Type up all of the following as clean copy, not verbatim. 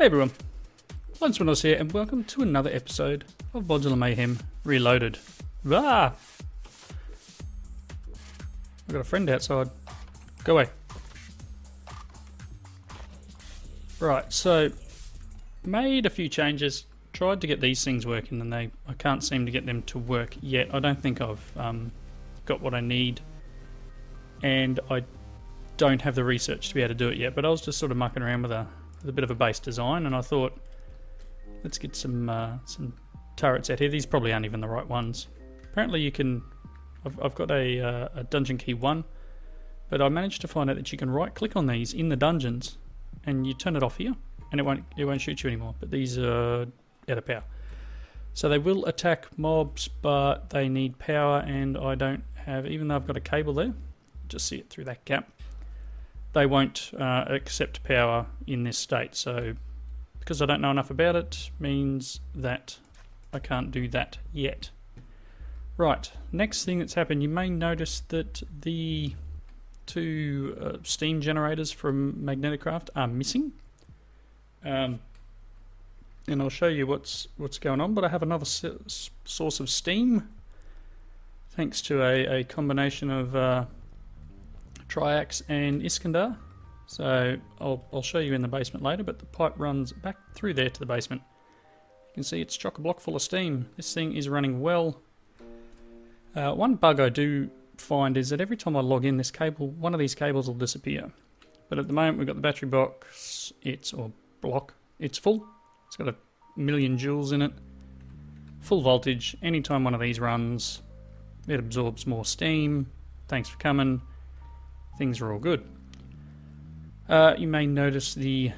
Hey everyone, Lunchmanos here, and welcome to another episode of Modular Mayhem Reloaded. Ah! I've got a friend outside. Go away. Right, so made a few changes, tried to get these things working, and I can't seem to get them to work yet. I don't think I've got what I need, and I don't have the research to be able to do it yet, but I was just sort of mucking around with a bit of a base design, and I thought, let's get some turrets out here. These probably aren't even the right ones. Apparently you can, I've got a dungeon key 1, but I managed to find out that you can right click on these in the dungeons and you turn it off here and it won't shoot you anymore, but these are out of power. So they will attack mobs, but they need power, and I don't have, even though I've got a cable there, just see it through that gap, they won't accept power in this state. So because I don't know enough about it means that I can't do that yet. Right, next thing that's happened, you may notice that the two steam generators from Magneticraft are missing. And I'll show you what's going on, but I have another source of steam thanks to a combination of Triax and Iskandar. So I'll show you in the basement later, but the pipe runs back through there to the basement. You can see it's chock-a-block full of steam. This thing is running well. One bug I do find is that every time I log in, this cable, one of these cables will disappear. But at the moment we've got the battery box, it's full. It's got 1,000,000 joules in it. Full voltage. Anytime one of these runs, it absorbs more steam. Thanks for coming. Things are all good. You may notice the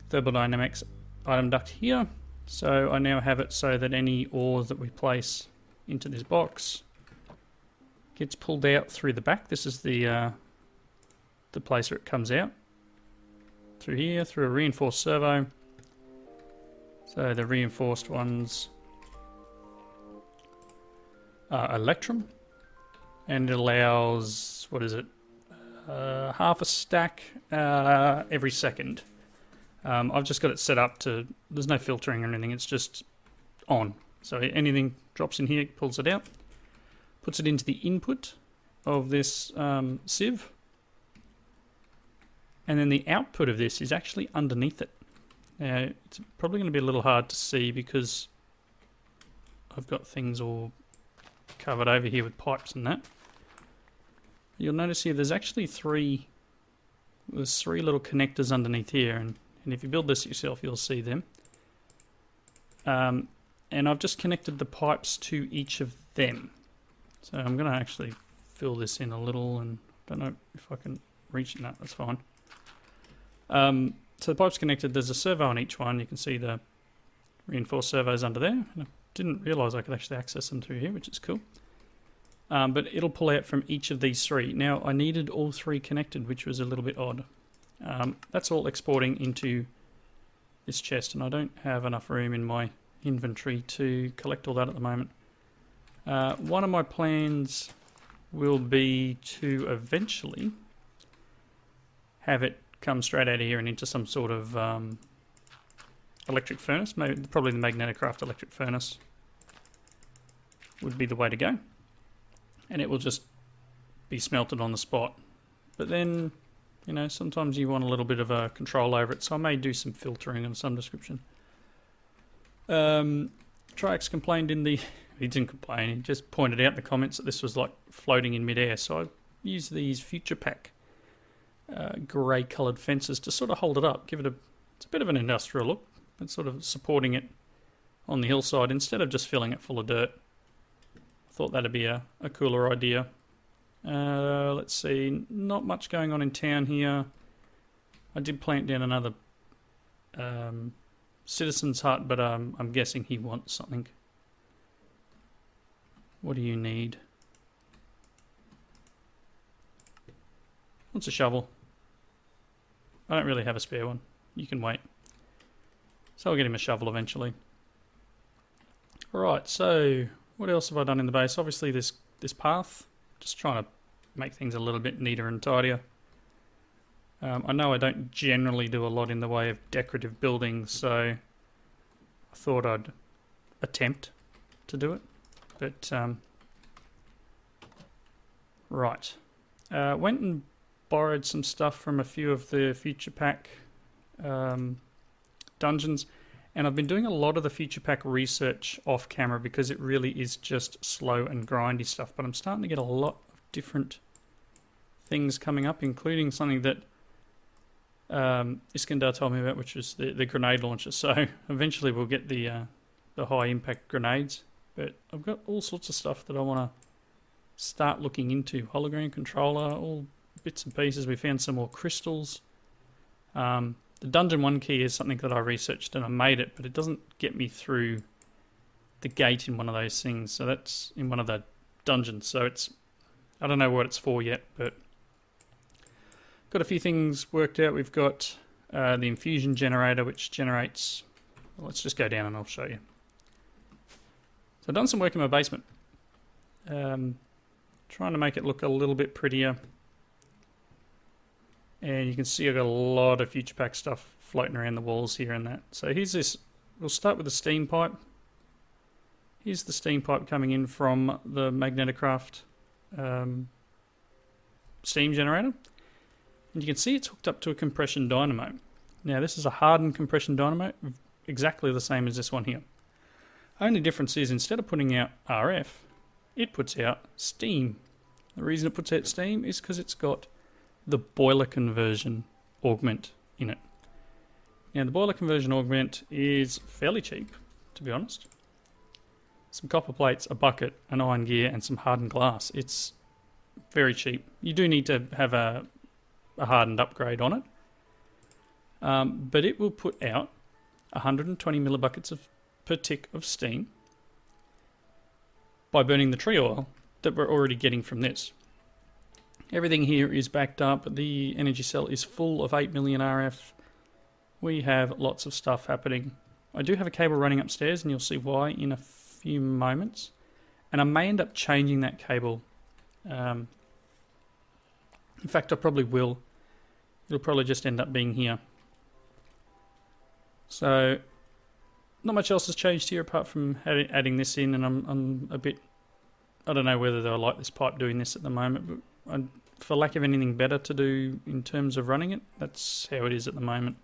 thermodynamics item duct here. So I now have it so that any ore that we place into this box gets pulled out through the back. This is the place where it comes out. Through here, through a reinforced servo. So the reinforced ones are Electrum, and it allows, what is it, half a stack every second. I've just got it set up to, there's no filtering or anything, it's just on. So anything drops in here, pulls it out, puts it into the input of this sieve, and then the output of this is actually underneath it. It's probably going to be a little hard to see because I've got things all covered over here with pipes and that. You'll notice here there's actually three little connectors underneath here, and if you build this yourself you'll see them. And I've just connected the pipes to each of them. So I'm going to actually fill this in a little, and I don't know if I can reach it. No, that's fine. So the pipe's connected, there's a servo on each one. You can see the reinforced servos under there. And I didn't realise I could actually access them through here, which is cool. But it'll pull out from each of these three. Now, I needed all three connected, which was a little bit odd. That's all exporting into this chest, and I don't have enough room in my inventory to collect all that at the moment. One of my plans will be to eventually have it come straight out of here and into some sort of electric furnace. Maybe, probably the Magneticraft electric furnace would be the way to go. And it will just be smelted on the spot. But then, you know, sometimes you want a little bit of a control over it, so I may do some filtering of some description. Triax complained in the... He didn't complain, he just pointed out in the comments that this was like floating in midair, so I used these Future Pack grey coloured fences to sort of hold it up, give it it's a bit of an industrial look. It's sort of supporting it on the hillside instead of just filling it full of dirt. Thought that'd be a cooler idea. Let's see, not much going on in town here. I did plant down another citizen's hut, but I'm guessing he wants something. What do you need? Wants a shovel. I don't really have a spare one. You can wait. So I'll get him a shovel eventually. Alright, so what else have I done in the base? Obviously this path. Just trying to make things a little bit neater and tidier. I know I don't generally do a lot in the way of decorative buildings, so I thought I'd attempt to do it. But, right. Went and borrowed some stuff from a few of the Future Pack dungeons, and I've been doing a lot of the Future Pack research off camera because it really is just slow and grindy stuff, but I'm starting to get a lot of different things coming up, including something that Iskandar told me about, which is the grenade launcher. So eventually we'll get the high impact grenades, but I've got all sorts of stuff that I want to start looking into. Hologram controller, all bits and pieces. We found some more crystals. The dungeon 1 key is something that I researched and I made it, but it doesn't get me through the gate in one of those things. So that's in one of the dungeons. So it's, I don't know what it's for yet, but got a few things worked out. We've got the infusion generator, which generates... Well, let's just go down and I'll show you. So I've done some work in my basement. Trying to make it look a little bit prettier. And you can see I've got a lot of Future Pack stuff floating around the walls here and that. So here's this... We'll start with the steam pipe. Here's the steam pipe coming in from the Magnetocraft steam generator. And you can see it's hooked up to a compression dynamo. Now this is a hardened compression dynamo, exactly the same as this one here. Only difference is instead of putting out RF, it puts out steam. The reason it puts out steam is because it's got the boiler conversion augment in it. Now the boiler conversion augment is fairly cheap, to be honest. Some copper plates, a bucket, an iron gear, and some hardened glass. It's very cheap. You do need to have a hardened upgrade on it, but it will put out 120 millibuckets per tick of steam by burning the tree oil that we're already getting from this. Everything here is backed up. The energy cell is full of 8 million RF. We have lots of stuff happening. I do have a cable running upstairs, and you'll see why in a few moments, and I may end up changing that cable. In fact, I probably will. It'll probably just end up being here. So, not much else has changed here apart from adding this in, and I'm a bit... I don't know whether I like this pipe doing this at the moment, but for lack of anything better to do in terms of running it, that's how it is at the moment.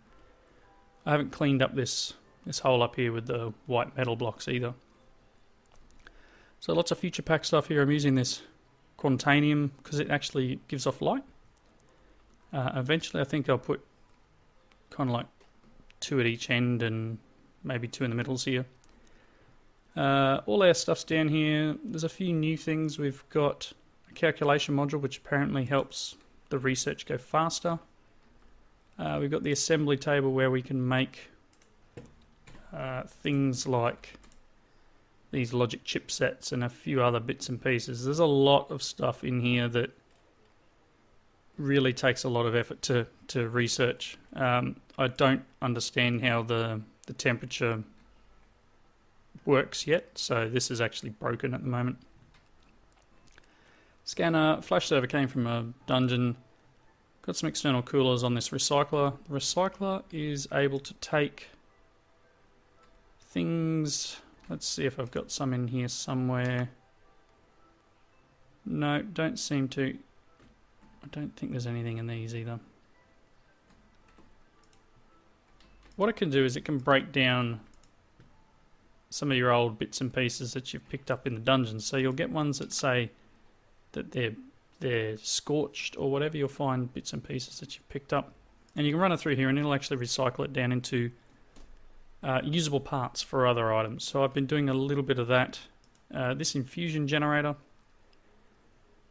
I haven't cleaned up this hole up here with the white metal blocks either. So lots of Future Pack stuff here. I'm using this Quantanium because it actually gives off light. Eventually I think I'll put kind of like 2 at each end and maybe 2 in the middles here. All our stuff's down here. There's a few new things. We've got a calculation module which apparently helps the research go faster. We've got the assembly table where we can make things like these logic chipsets and a few other bits and pieces. There's a lot of stuff in here that really takes a lot of effort to research. I don't understand how the temperature works yet, so this is actually broken at the moment. Scanner, flash server came from a dungeon. Got some external coolers on this recycler. The recycler is able to take things... Let's see if I've got some in here somewhere. No, don't seem to... I don't think there's anything in these either. What it can do is it can break down some of your old bits and pieces that you've picked up in the dungeons. So you'll get ones that say that they're scorched or whatever. You'll find bits and pieces that you've picked up. And you can run it through here and it'll actually recycle it down into usable parts for other items. So I've been doing a little bit of that. This infusion generator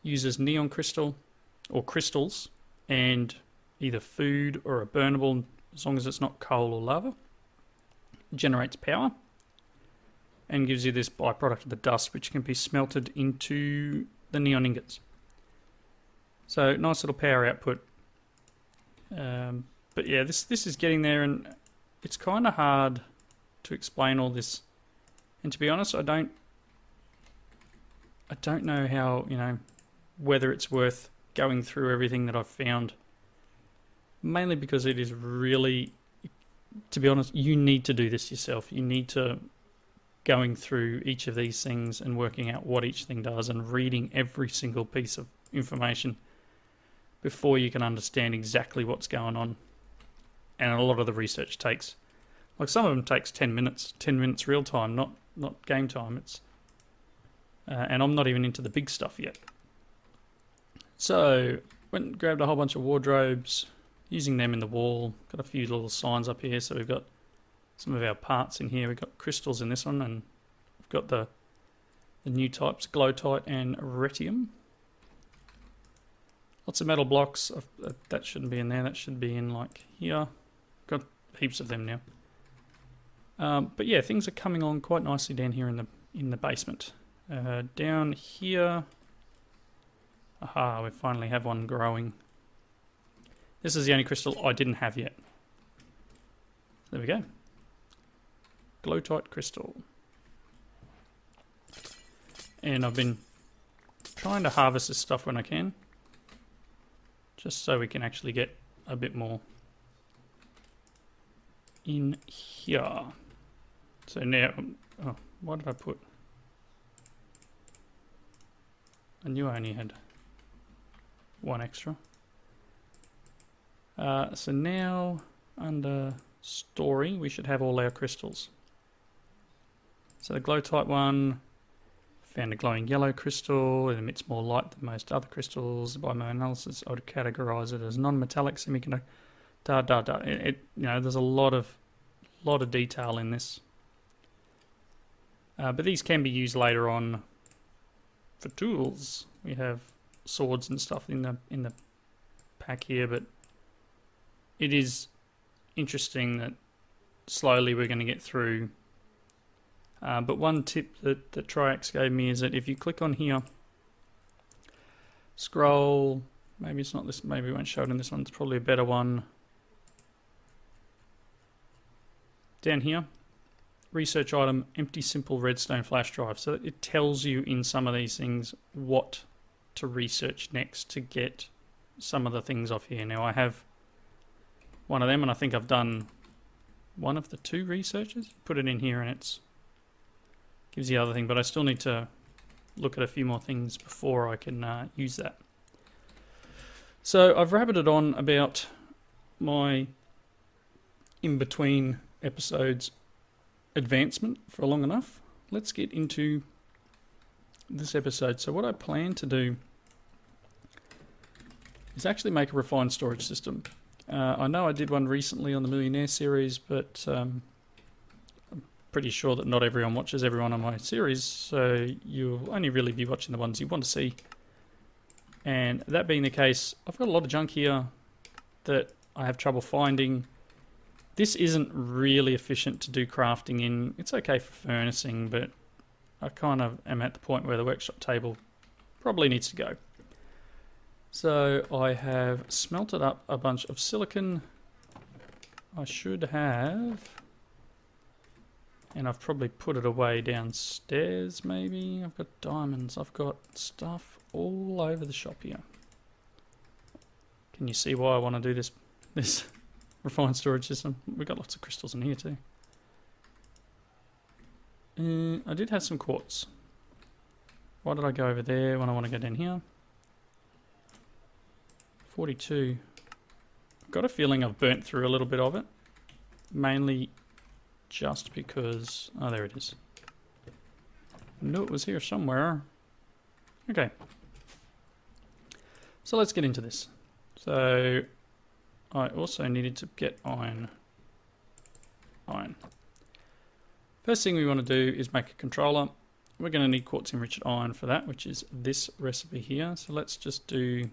uses neon crystal or crystals and either food or a burnable, as long as it's not coal or lava. It generates power and gives you this byproduct of the dust which can be smelted into the neon ingots. So nice little power output. But yeah, this is getting there, and it's kind of hard to explain all this. And to be honest, I don't know how, whether it's worth going through everything that I've found mainly because it is really, to be honest, you need to do this yourself. You need to going through each of these things and working out what each thing does and reading every single piece of information before you can understand exactly what's going on. And a lot of the research takes, like some of them takes 10 minutes real time, not game time. It's and I'm not even into the big stuff yet. So went and grabbed a whole bunch of wardrobes, using them in the wall. Got a few little signs up here, so we've got some of our parts in here. We've got crystals in this one, and we've got the new types, glowtite and retium. Lots of metal blocks. That shouldn't be in there. That should be in like here. Got heaps of them now. But yeah, things are coming on quite nicely down here in the basement. Down here, aha, we finally have one growing. This is the only crystal I didn't have yet. There we go. Glowtite crystal. And I've been trying to harvest this stuff when I can, just so we can actually get a bit more in here. So now, oh, what did I put? I knew I only had one extra. So now under story, we should have all our crystals. So the glowtite one, found a glowing yellow crystal. It emits more light than most other crystals. By my analysis, I would categorize it as non-metallic semiconductor. You know, there's a lot of detail in this. But these can be used later on for tools. We have swords and stuff in the pack here, but it is interesting that slowly we're going to get through. But one tip that Triax gave me is that if you click on here, scroll, maybe it's not this, maybe we won't show it in this one, it's probably a better one. Down here, research item, empty simple redstone flash drive. So it tells you in some of these things what to research next to get some of the things off here. Now I have one of them, and I think I've done one of the two researches. Put it in here and it's gives the other thing, but I still need to look at a few more things before I can use that. So I've rabbited on about my in-between episodes advancement for long enough. Let's get into this episode. So what I plan to do is actually make a refined storage system. I know I did one recently on the Millionaire series, but I'm pretty sure that not everyone watches everyone on my series, so you'll only really be watching the ones you want to see. And that being the case, I've got a lot of junk here that I have trouble finding. This isn't really efficient to do crafting in. It's okay for furnacing, but I kind of am at the point where the workshop table probably needs to go. So I have smelted up a bunch of silicon. I should have, and I've probably put it away downstairs maybe. I've got diamonds, I've got stuff all over the shop here. Can you see why I want to do this refined storage system? We've got lots of crystals in here too. I did have some quartz. Why did I go over there when I want to go down here? 42. I've got a feeling I've burnt through a little bit of it. Mainly just because... oh, there it is. I knew it was here somewhere. Okay. So let's get into this. So I also needed to get iron. First thing we want to do is make a controller. We're going to need quartz enriched iron for that, which is this recipe here. So let's just do...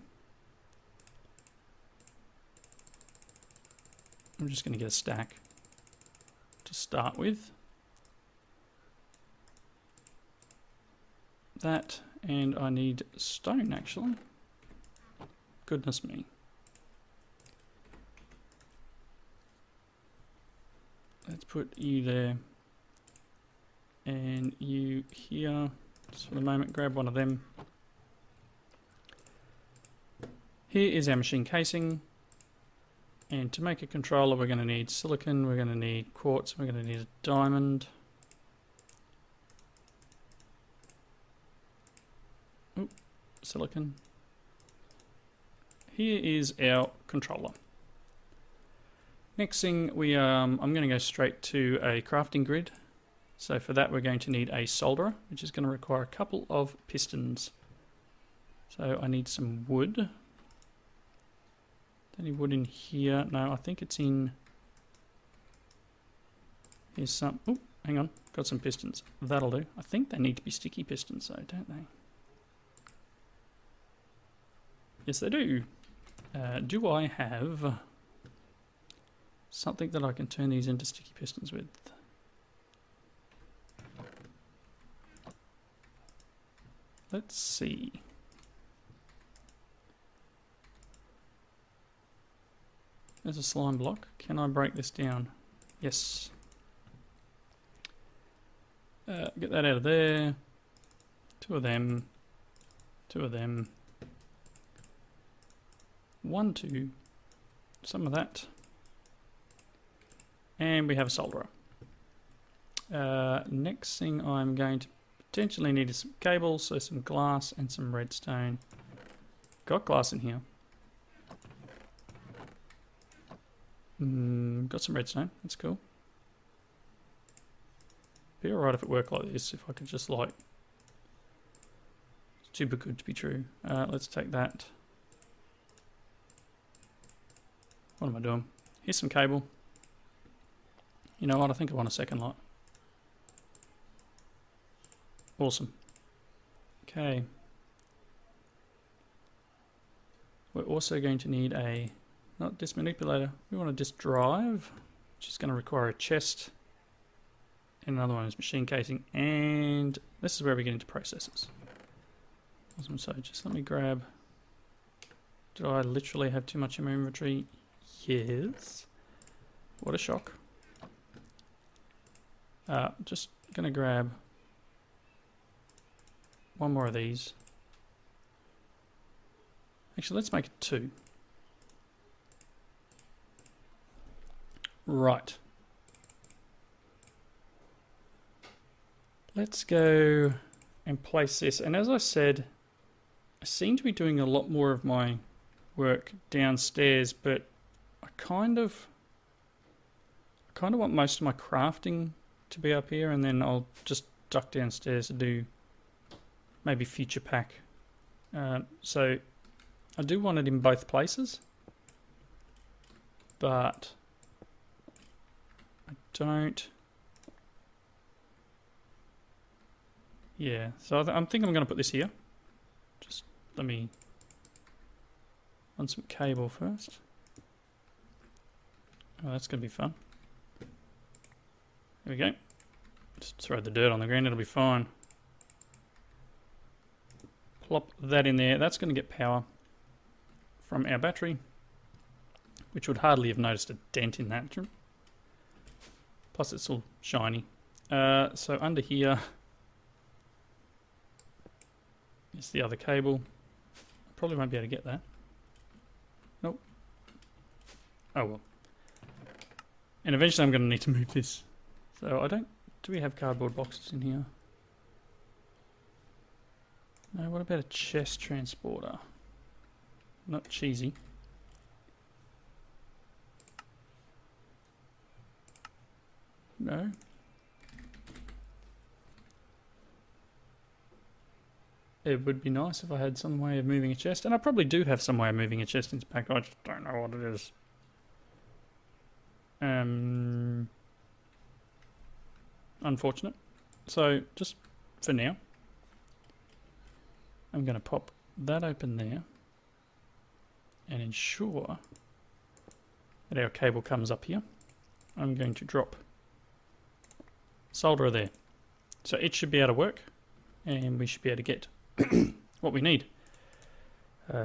I'm just going to get a stack to start with. That, and I need stone actually. Goodness me. Let's put you there. And you here. Just for the moment, grab one of them. Here is our machine casing. And to make a controller, we're going to need silicon, we're going to need quartz, we're going to need a diamond. Oop, silicon. Here is our controller. Next thing, I'm going to go straight to a crafting grid. So for that, we're going to need a solderer, which is going to require a couple of pistons. So I need some wood. Any wood in here? No, I think it's in... Here's some... Oh, hang on. Got some pistons. That'll do. I think they need to be sticky pistons though, don't they? Yes, they do. Do I have something that I can turn these into sticky pistons with? Let's see. There's a slime block. Can I break this down? Yes. Get that out of there. 2 of them. 2 of them. 1, 2. Some of that. And we have a solderer. Next thing I'm going to potentially need is some cables, so some glass and some redstone. Got glass in here. Got some redstone, that's cool. Be alright if it worked like this, if I could just like... It's too good to be true. Let's take that. What am I doing? Here's some cable. You know what, I think I want a second light. Awesome. Okay. We're also going to need a... Not disk manipulator, we want a disk drive, which is going to require a chest, and another one is machine casing, and this is where we get into processors. Awesome, so just let me grab, do I literally have too much in my inventory? Yes. What a shock. Just going to grab one more of these. Actually, let's make it 2. Right. Let's go and place this. And as I said, I seem to be doing a lot more of my work downstairs, but I kind of want most of my crafting to be up here, and then I'll just duck downstairs to do maybe future pack. So I do want it in both places, but I don't. Yeah, so I'm thinking I'm going to put this here. Just let me run some cable first. Oh, that's going to be fun. There we go. Just throw the dirt on the ground, it'll be fine. Plop that in there. That's going to get power from our battery, which would hardly have noticed a dent in that. Plus it's all shiny. So under here is the other cable. I probably won't be able to get that. Nope. Oh well. And eventually I'm going to need to move this. So I don't... Do we have cardboard boxes in here? No, what about a chest transporter? Not cheesy. No. It would be nice if I had some way of moving a chest, and I probably do have some way of moving a chest into pack. I just don't know what it is. Unfortunate. So just for now, I'm going to pop that open there and ensure that our cable comes up here. I'm going to drop solderer there. So it should be able to work, and we should be able to get what we need.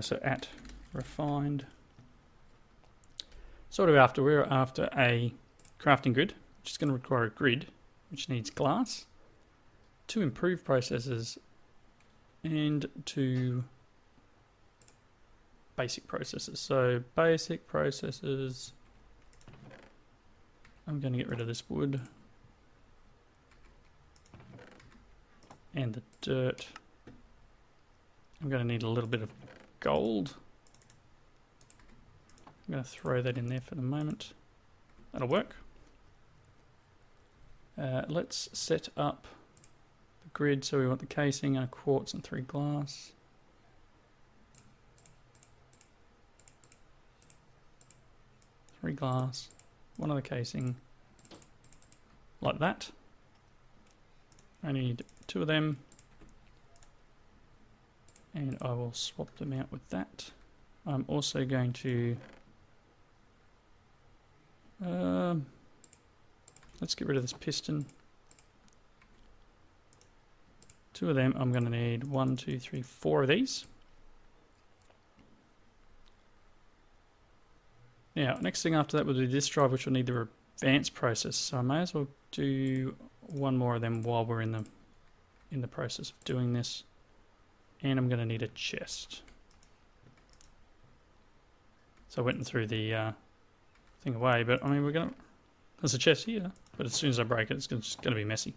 So at refined. Sort of after, we're after a crafting grid, which is going to require a grid, which needs glass, 2 improved processors, and 2 basic processors. So basic processors I'm going to get rid of this wood. And the dirt. I'm going to need a little bit of gold. I'm going to throw that in there for the moment. That'll work. Let's set up the grid. So we want the casing and a quartz and 3 glass. Three glass, 1 of the casing, like that. I need 2 of them, and I will swap them out with that. I'm also going to let's get rid of this piston. 2 of them. I'm going to need 1, 2, 3, 4 of these. Now, next thing after that will be this drive, which will need the advanced process. So I may as well do 1 more of them while we're in the process of doing this. And I'm going to need a chest. So I went and threw the thing away, but I mean there's a chest here, but as soon as I break it, it's just going to be messy.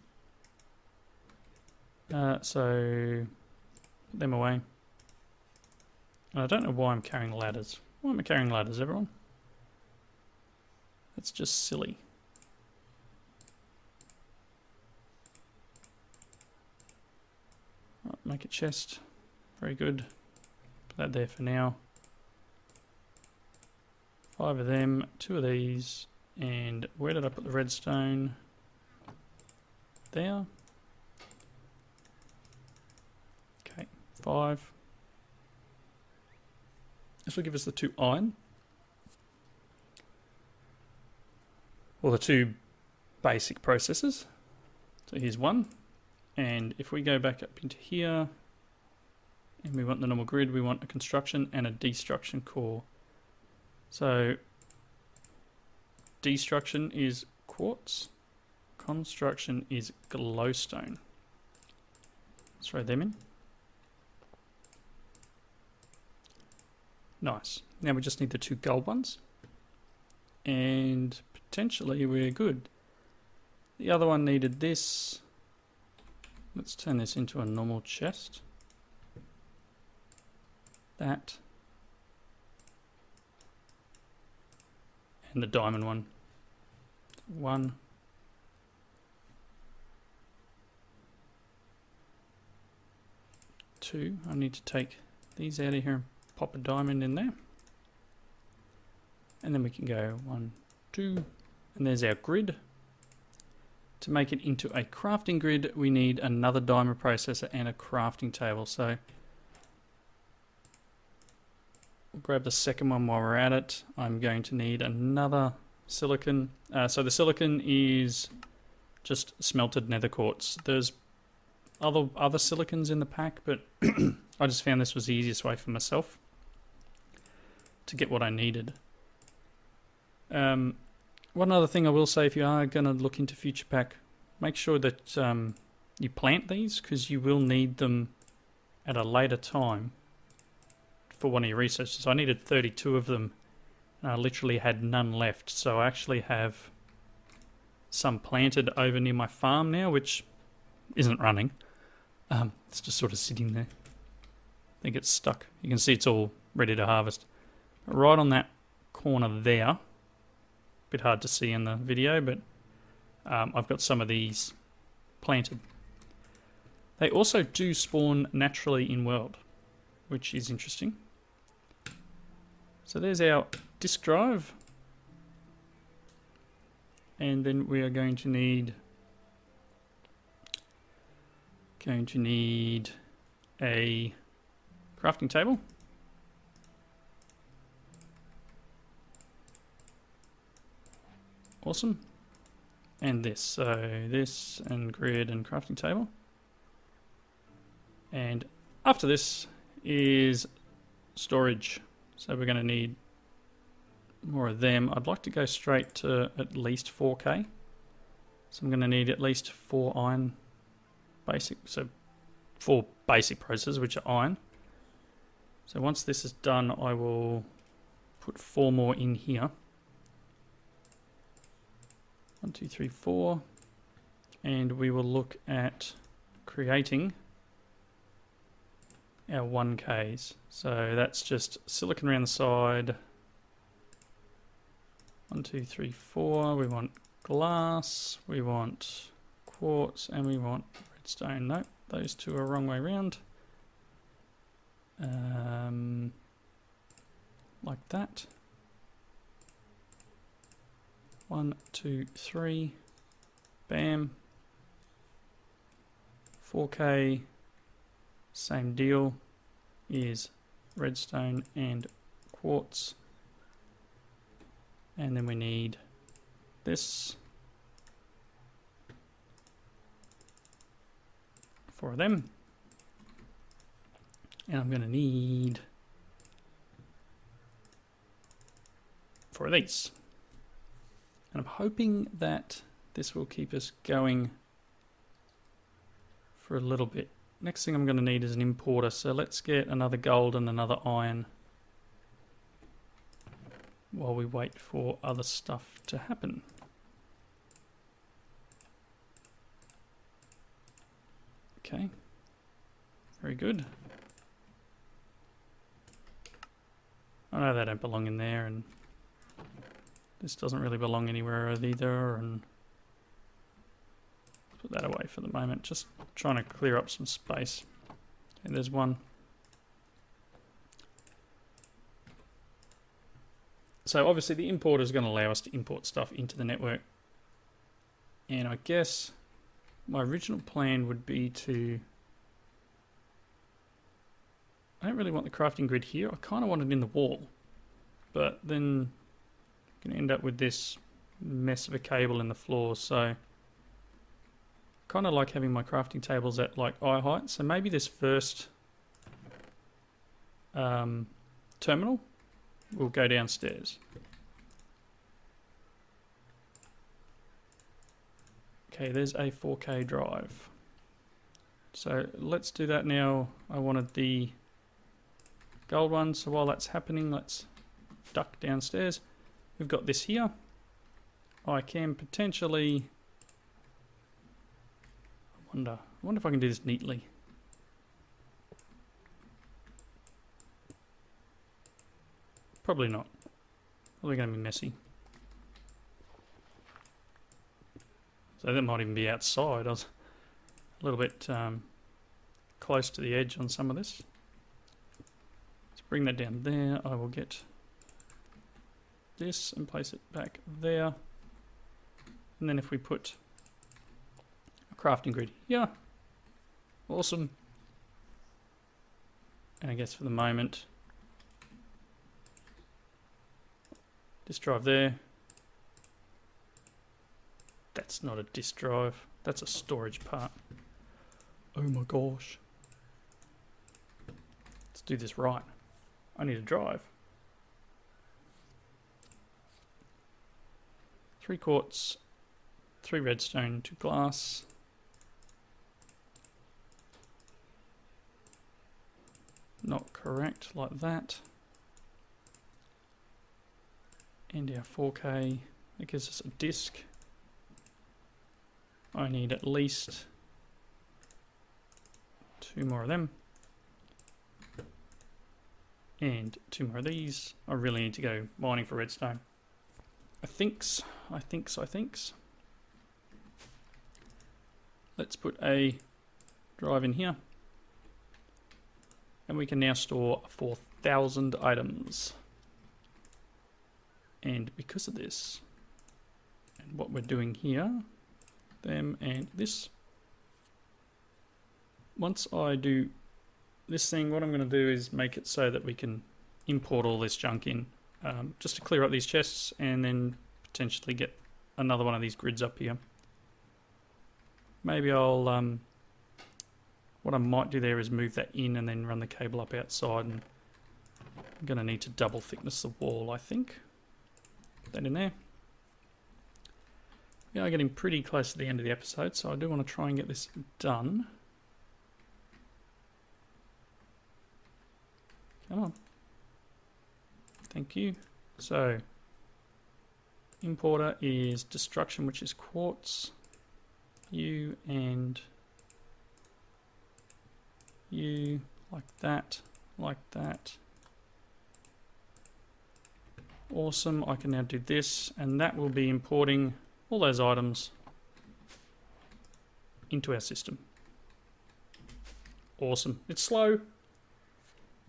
So put them away. And I don't know why I'm carrying ladders. Why am I carrying ladders, everyone? That's just silly. Right, make a chest. Very good. Put that there for now. 5 of them, 2 of these, and where did I put the redstone? There. Okay, 5. This will give us the 2 iron. Or the 2 basic processes. So here's 1. And if we go back up into here, and we want the normal grid, we want a construction and a destruction core. So destruction is quartz, construction is glowstone. Let's throw them in. Nice. Now we just need the 2 gold ones. And potentially we're good. The other one needed this. Let's turn this into a normal chest. That. And the diamond one. 1. 2. I need to take these out of here and pop a diamond in there. And then we can go 1, 2, and there's our grid. To make it into a crafting grid, we need another diamond processor and a crafting table. So we'll grab the second one while we're at it. I'm going to need another silicon. So the silicon is just smelted nether quartz. There's other silicons in the pack, but I just found this was the easiest way for myself to get what I needed. One other thing I will say, if you are going to look into Future Pack, make sure that you plant these, because you will need them at a later time for one of your researches. I needed 32 of them, and I literally had none left. So I actually have some planted over near my farm now, which isn't running. It's just sort of sitting there. I think it's stuck. You can see it's all ready to harvest. But right on that corner there, bit hard to see in the video, but I've got some of these planted. They also do spawn naturally in world, which is interesting. So there's our disk drive, and then we are going to need a crafting table. Awesome. And this. So this and grid and crafting table. And after this is storage. So we're going to need more of them. I'd like to go straight to at least 4K. So I'm going to need at least 4 iron basic. So 4 basic processes, which are iron. So once this is done, I will put 4 more in here. 1, 2, 3, 4. And we will look at creating our 1Ks. So that's just silicon around the side. 1, 2, 3, 4. We want glass, we want quartz, and we want redstone. Nope, those two are wrong way around. Like that. 1, 2, 3. Bam. 4K. Same deal. Is redstone and quartz. And then we need this. 4 of them. And I'm going to need 4 of these. And I'm hoping that this will keep us going for a little bit. Next thing I'm going to need is an importer. So let's get another gold and another iron while we wait for other stuff to happen. Okay, very good. I know they don't belong in there, and this doesn't really belong anywhere either, and put that away for the moment. Just trying to clear up some space. And there's one. So obviously the importer is going to allow us to import stuff into the network. And I guess my original plan would be to... I don't really want the crafting grid here. I kind of want it in the wall. But then I'm going to end up with this mess of a cable in the floor. So kind of like having my crafting tables at like eye height. So maybe this first terminal will go downstairs. Okay, there's a 4K drive. So let's do that now. I wanted the gold one, so while that's happening, let's duck downstairs. We've got this here. I can potentially... I wonder if I can do this neatly. Probably not. Probably going to be messy. So that might even be outside. I was a little bit close to the edge on some of this. Let's bring that down there. I will get this and place it back there. And then if we put a crafting grid here, awesome. And I guess for the moment, disk drive there. That's not a disk drive, that's a storage part. Oh my gosh. Let's do this right. I need a drive. 3 quartz, 3 redstone, 2 glass. Not correct, like that. And our 4K, that gives us a disk. I need at least 2 more of them. And 2 more of these. I really need to go mining for redstone. I thinks. Let's put a drive in here. And we can now store 4,000 items. And because of this, and what we're doing here, them and this, once I do this thing, what I'm going to do is make it so that we can import all this junk in, just to clear up these chests and then potentially get another one of these grids up here. Maybe I'll, what I might do there is move that in and then run the cable up outside, and I'm going to need to double thickness the wall, I think. Put that in there. We are getting pretty close to the end of the episode, so I do want to try and get this done. Come on. Thank you. So, Importer is destruction, which is quartz. You and you, like that, like that. Awesome, I can now do this, and that will be importing all those items into our system. Awesome. It's slow,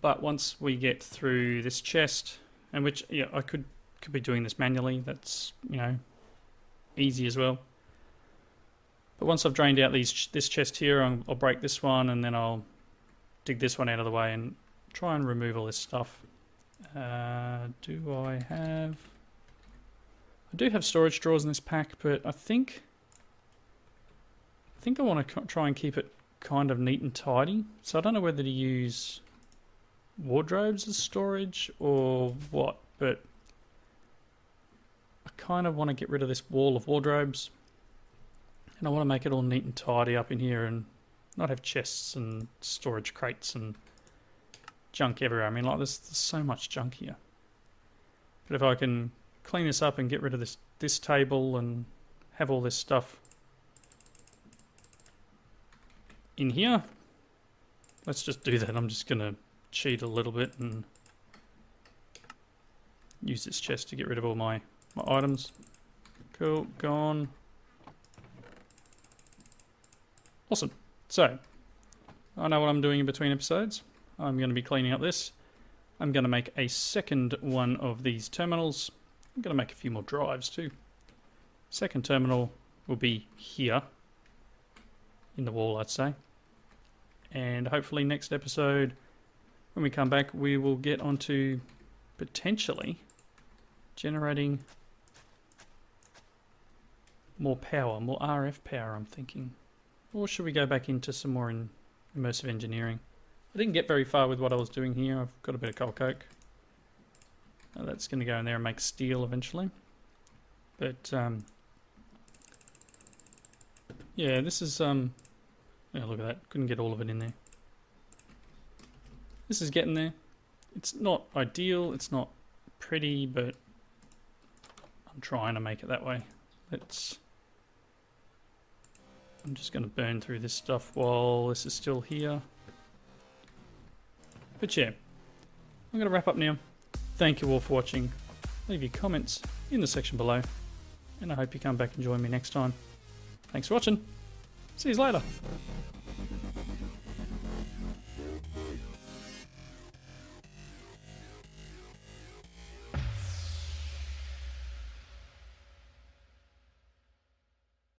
but once we get through this chest, and which, yeah, I could be doing this manually, that's, you know, easy as well. But once I've drained out this chest here, I'll break this one, and then I'll dig this one out of the way and try and remove all this stuff. Do I have... I do have storage drawers in this pack, but I think I want to try and keep it kind of neat and tidy. So I don't know whether to use wardrobes as storage or what, but I kind of want to get rid of this wall of wardrobes, and I want to make it all neat and tidy up in here and not have chests and storage crates and junk everywhere. I mean, like, there's so much junk here. But if I can clean this up and get rid of this table and have all this stuff in here, let's just do that. I'm just going to cheat a little bit and use this chest to get rid of all my items. Cool, gone. Awesome. So, I know what I'm doing in between episodes. I'm going to be cleaning up this. I'm going to make a second one of these terminals. I'm going to make a few more drives too. Second terminal will be here in the wall, I'd say. And hopefully next episode, when we come back, we will get onto potentially generating more power, more RF power, I'm thinking. Or should we go back into some more immersive engineering? I didn't get very far with what I was doing here. I've got a bit of coal coke. That's going to go in there and make steel eventually. But yeah, this is yeah, look at that. Couldn't get all of it in there. This is getting there. It's not ideal. It's not pretty, but I'm trying to make it that way. I'm just going to burn through this stuff while this is still here. But yeah, I'm going to wrap up now. Thank you all for watching. Leave your comments in the section below, and I hope you come back and join me next time. Thanks for watching. See you later.